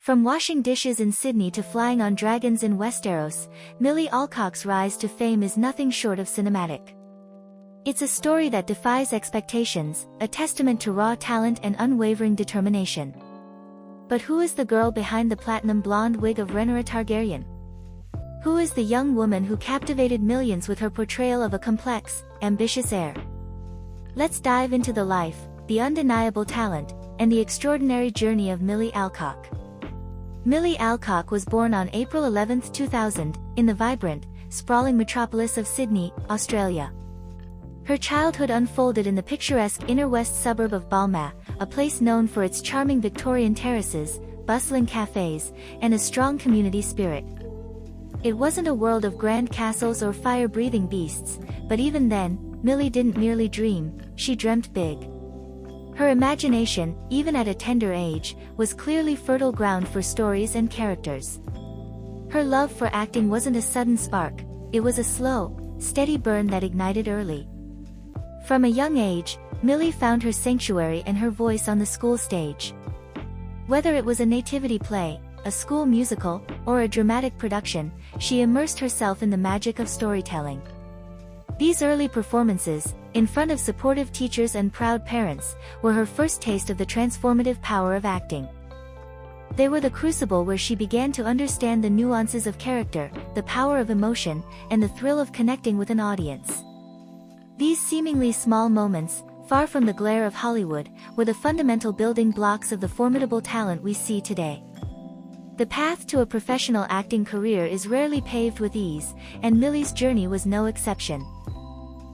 From washing dishes in Sydney to flying on dragons in Westeros, Millie Alcock's rise to fame is nothing short of cinematic. It's a story that defies expectations, a testament to raw talent and unwavering determination. But who is the girl behind the platinum blonde wig of Rhaenyra Targaryen? Who is the young woman who captivated millions with her portrayal of a complex, ambitious heir? Let's dive into the life, the undeniable talent, and the extraordinary journey of Millie Alcock. Millie Alcock was born on April 11, 2000, in the vibrant, sprawling metropolis of Sydney, Australia. Her childhood unfolded in the picturesque inner west suburb of Balmain, a place known for its charming Victorian terraces, bustling cafes, and a strong community spirit. It wasn't a world of grand castles or fire-breathing beasts, but even then, Millie didn't merely dream, she dreamt big. Her imagination, even at a tender age, was clearly fertile ground for stories and characters. Her love for acting wasn't a sudden spark, it was a slow, steady burn that ignited early. From a young age, Millie found her sanctuary and her voice on the school stage. Whether it was a nativity play, a school musical, or a dramatic production, she immersed herself in the magic of storytelling. These early performances, in front of supportive teachers and proud parents, were her first taste of the transformative power of acting. They were the crucible where she began to understand the nuances of character, the power of emotion, and the thrill of connecting with an audience. These seemingly small moments, far from the glare of Hollywood, were the fundamental building blocks of the formidable talent we see today. The path to a professional acting career is rarely paved with ease, and Millie's journey was no exception.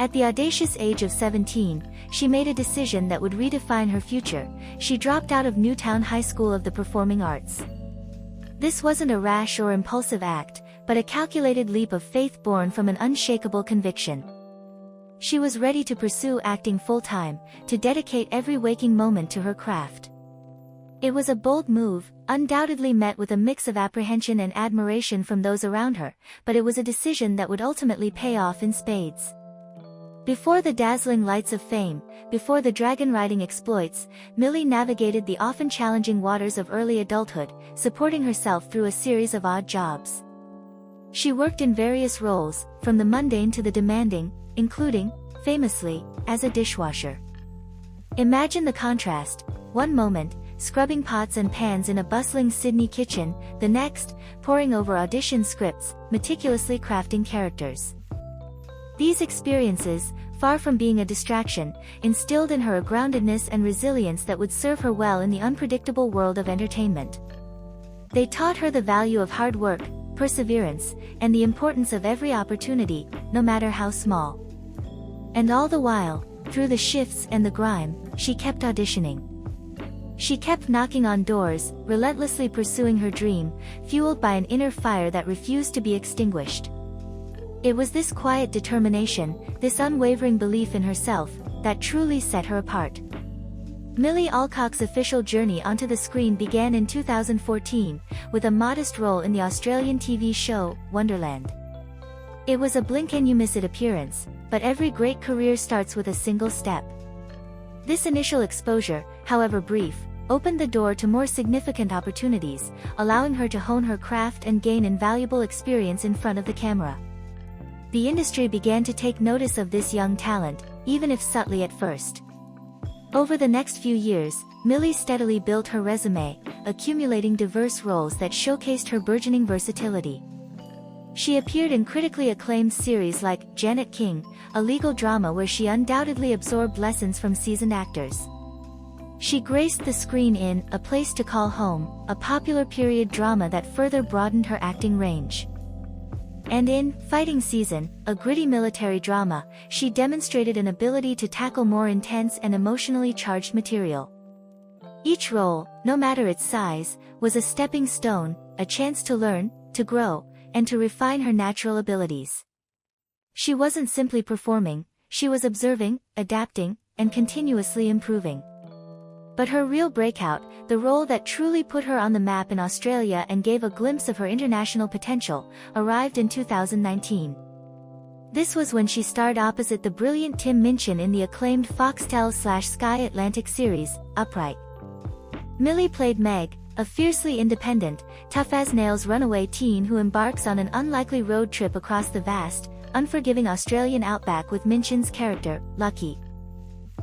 At the audacious age of 17, she made a decision that would redefine her future. She dropped out of Newtown High School of the Performing Arts. This wasn't a rash or impulsive act, but a calculated leap of faith born from an unshakable conviction. She was ready to pursue acting full-time, to dedicate every waking moment to her craft. It was a bold move, undoubtedly met with a mix of apprehension and admiration from those around her, but it was a decision that would ultimately pay off in spades. Before the dazzling lights of fame, before the dragon-riding exploits, Millie navigated the often challenging waters of early adulthood, supporting herself through a series of odd jobs. She worked in various roles, from the mundane to the demanding, including, famously, as a dishwasher. Imagine the contrast: one moment, scrubbing pots and pans in a bustling Sydney kitchen, the next, poring over audition scripts, meticulously crafting characters. These experiences, far from being a distraction, instilled in her a groundedness and resilience that would serve her well in the unpredictable world of entertainment. They taught her the value of hard work, perseverance, and the importance of every opportunity, no matter how small. And all the while, through the shifts and the grime, she kept auditioning. She kept knocking on doors, relentlessly pursuing her dream, fueled by an inner fire that refused to be extinguished. It was this quiet determination, this unwavering belief in herself, that truly set her apart. Millie Alcock's official journey onto the screen began in 2014, with a modest role in the Australian TV show, Wonderland. It was a blink-and-you-miss-it appearance, but every great career starts with a single step. This initial exposure, however brief, opened the door to more significant opportunities, allowing her to hone her craft and gain invaluable experience in front of the camera. The industry began to take notice of this young talent, even if subtly at first. Over the next few years, Millie steadily built her resume, accumulating diverse roles that showcased her burgeoning versatility. She appeared in critically acclaimed series like Janet King, a legal drama where she undoubtedly absorbed lessons from seasoned actors. She graced the screen in A Place to Call Home, a popular period drama that further broadened her acting range. And in Fighting Season, a gritty military drama, she demonstrated an ability to tackle more intense and emotionally charged material. Each role, no matter its size, was a stepping stone, a chance to learn, to grow, and to refine her natural abilities. She wasn't simply performing, she was observing, adapting, and continuously improving. But her real breakout, the role that truly put her on the map in Australia and gave a glimpse of her international potential, arrived in 2019. This was when she starred opposite the brilliant Tim Minchin in the acclaimed Foxtel/Sky Atlantic series, Upright. Millie played Meg, a fiercely independent, tough-as-nails runaway teen who embarks on an unlikely road trip across the vast, unforgiving Australian outback with Minchin's character, Lucky.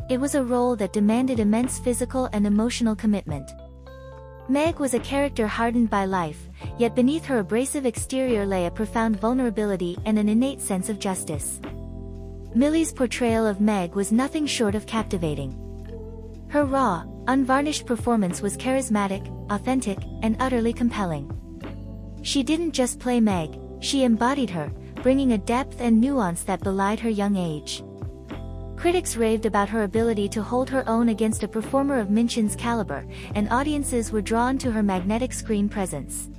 It was a role that demanded immense physical and emotional commitment. Meg was a character hardened by life, yet beneath her abrasive exterior lay a profound vulnerability and an innate sense of justice. Millie's portrayal of Meg was nothing short of captivating. Her raw, unvarnished performance was charismatic, authentic, and utterly compelling. She didn't just play Meg, she embodied her, bringing a depth and nuance that belied her young age. Critics raved about her ability to hold her own against a performer of Minchin's caliber, and audiences were drawn to her magnetic screen presence.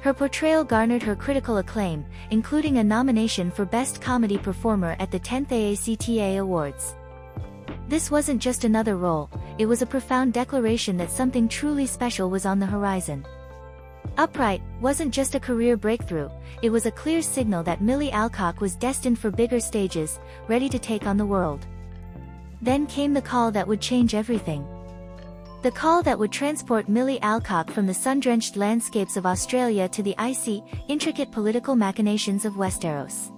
Her portrayal garnered her critical acclaim, including a nomination for Best Comedy Performer at the 10th AACTA Awards. This wasn't just another role, it was a profound declaration that something truly special was on the horizon. Upright wasn't just a career breakthrough, it was a clear signal that Millie Alcock was destined for bigger stages, ready to take on the world. Then came the call that would change everything. The call that would transport Millie Alcock from the sun-drenched landscapes of Australia to the icy, intricate political machinations of Westeros.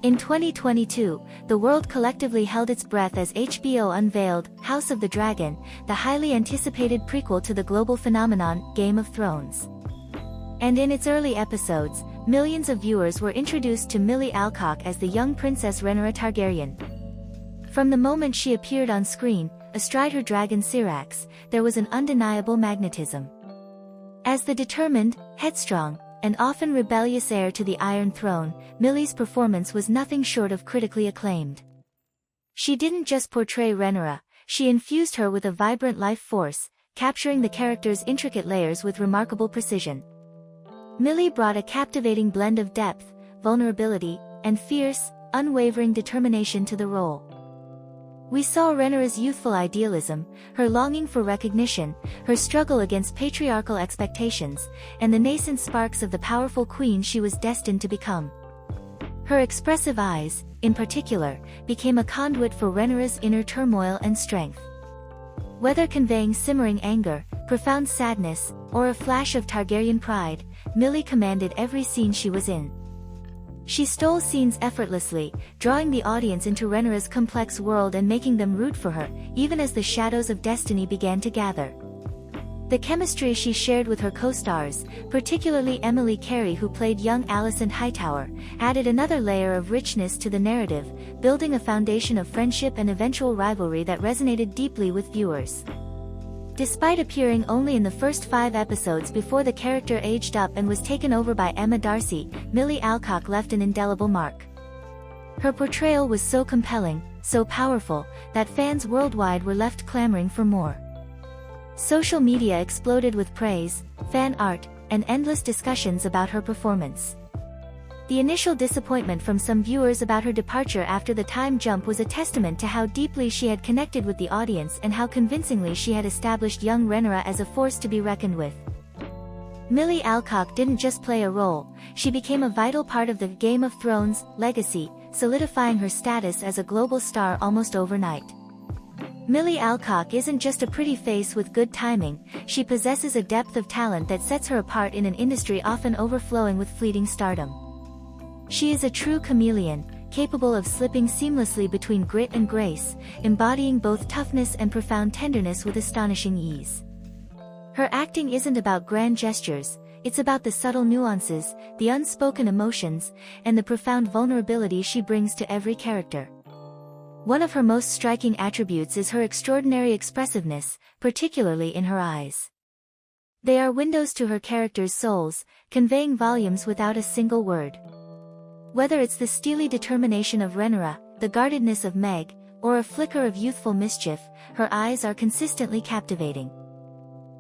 In 2022, the world collectively held its breath as HBO unveiled House of the Dragon, the highly anticipated prequel to the global phenomenon, Game of Thrones. And in its early episodes, millions of viewers were introduced to Millie Alcock as the young Princess Rhaenyra Targaryen. From the moment she appeared on screen, astride her dragon Syrax, there was an undeniable magnetism. As the determined, headstrong, and often rebellious heir to the Iron Throne, Millie's performance was nothing short of critically acclaimed. She didn't just portray Rhaenyra, she infused her with a vibrant life force, capturing the character's intricate layers with remarkable precision. Millie brought a captivating blend of depth, vulnerability, and fierce, unwavering determination to the role. We saw Rhaenyra's youthful idealism, her longing for recognition, her struggle against patriarchal expectations, and the nascent sparks of the powerful queen she was destined to become. Her expressive eyes, in particular, became a conduit for Rhaenyra's inner turmoil and strength. Whether conveying simmering anger, profound sadness, or a flash of Targaryen pride, Millie commanded every scene she was in. She stole scenes effortlessly, drawing the audience into Rhaenyra's complex world and making them root for her, even as the shadows of destiny began to gather. The chemistry she shared with her co-stars, particularly Emily Carey who played young Alicent Hightower, added another layer of richness to the narrative, building a foundation of friendship and eventual rivalry that resonated deeply with viewers. Despite appearing only in the first 5 episodes before the character aged up and was taken over by Emma Darcy, Millie Alcock left an indelible mark. Her portrayal was so compelling, so powerful, that fans worldwide were left clamoring for more. Social media exploded with praise, fan art, and endless discussions about her performance. The initial disappointment from some viewers about her departure after the time jump was a testament to how deeply she had connected with the audience and how convincingly she had established young Rhaenyra as a force to be reckoned with. Millie Alcock didn't just play a role, she became a vital part of the Game of Thrones legacy, solidifying her status as a global star almost overnight. Millie Alcock isn't just a pretty face with good timing, she possesses a depth of talent that sets her apart in an industry often overflowing with fleeting stardom. She is a true chameleon, capable of slipping seamlessly between grit and grace, embodying both toughness and profound tenderness with astonishing ease. Her acting isn't about grand gestures, it's about the subtle nuances, the unspoken emotions, and the profound vulnerability she brings to every character. One of her most striking attributes is her extraordinary expressiveness, particularly in her eyes. They are windows to her characters' souls, conveying volumes without a single word. Whether it's the steely determination of Rhaenyra, the guardedness of Meg, or a flicker of youthful mischief, her eyes are consistently captivating.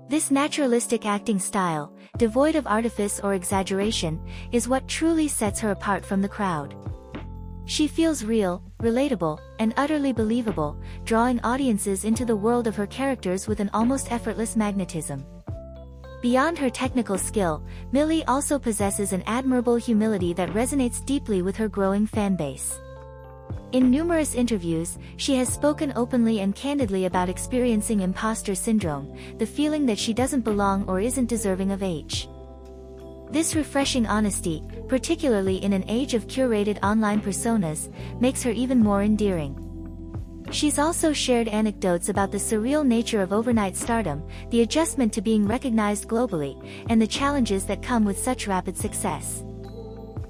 This naturalistic acting style, devoid of artifice or exaggeration, is what truly sets her apart from the crowd. She feels real, relatable, and utterly believable, drawing audiences into the world of her characters with an almost effortless magnetism. Beyond her technical skill, Millie also possesses an admirable humility that resonates deeply with her growing fan base. In numerous interviews, she has spoken openly and candidly about experiencing imposter syndrome, the feeling that she doesn't belong or isn't deserving of H. This refreshing honesty, particularly in an age of curated online personas, makes her even more endearing. She's also shared anecdotes about the surreal nature of overnight stardom, the adjustment to being recognized globally, and the challenges that come with such rapid success.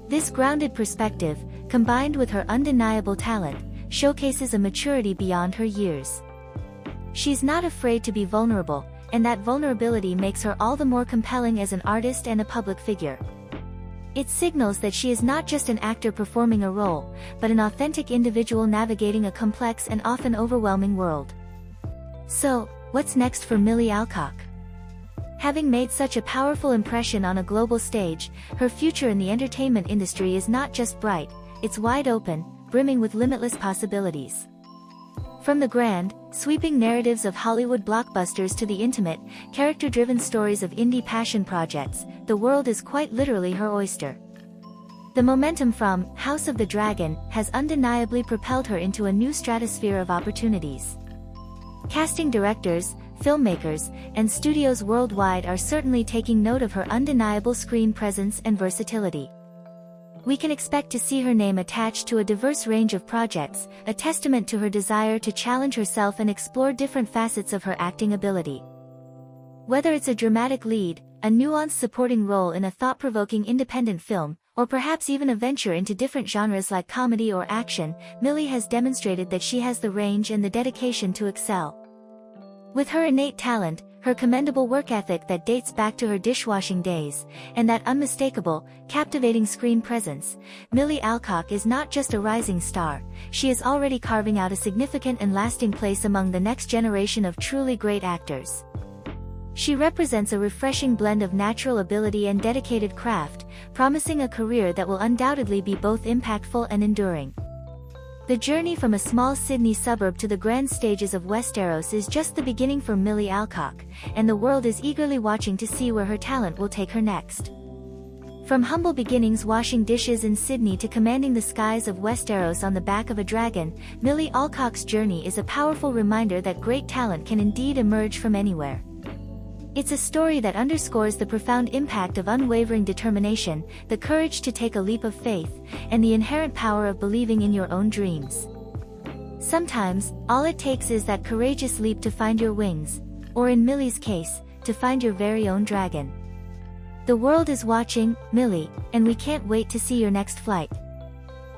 This grounded perspective, combined with her undeniable talent, showcases a maturity beyond her years. She's not afraid to be vulnerable, and that vulnerability makes her all the more compelling as an artist and a public figure. It signals that she is not just an actor performing a role, but an authentic individual navigating a complex and often overwhelming world. So, what's next for Millie Alcock? Having made such a powerful impression on a global stage, her future in the entertainment industry is not just bright, it's wide open, brimming with limitless possibilities. From the grand, sweeping narratives of Hollywood blockbusters to the intimate, character-driven stories of indie passion projects, the world is quite literally her oyster. The momentum from House of the Dragon has undeniably propelled her into a new stratosphere of opportunities. Casting directors, filmmakers, and studios worldwide are certainly taking note of her undeniable screen presence and versatility. We can expect to see her name attached to a diverse range of projects, a testament to her desire to challenge herself and explore different facets of her acting ability. Whether it's a dramatic lead, a nuanced supporting role in a thought-provoking independent film, or perhaps even a venture into different genres like comedy or action, Millie has demonstrated that she has the range and the dedication to excel. With her innate talent, her commendable work ethic that dates back to her dishwashing days, and that unmistakable, captivating screen presence, Millie Alcock is not just a rising star, she is already carving out a significant and lasting place among the next generation of truly great actors. She represents a refreshing blend of natural ability and dedicated craft, promising a career that will undoubtedly be both impactful and enduring. The journey from a small Sydney suburb to the grand stages of Westeros is just the beginning for Millie Alcock, and the world is eagerly watching to see where her talent will take her next. From humble beginnings washing dishes in Sydney to commanding the skies of Westeros on the back of a dragon, Millie Alcock's journey is a powerful reminder that great talent can indeed emerge from anywhere. It's a story that underscores the profound impact of unwavering determination, the courage to take a leap of faith, and the inherent power of believing in your own dreams. Sometimes, all it takes is that courageous leap to find your wings, or in Millie's case, to find your very own dragon. The world is watching, Millie, and we can't wait to see your next flight.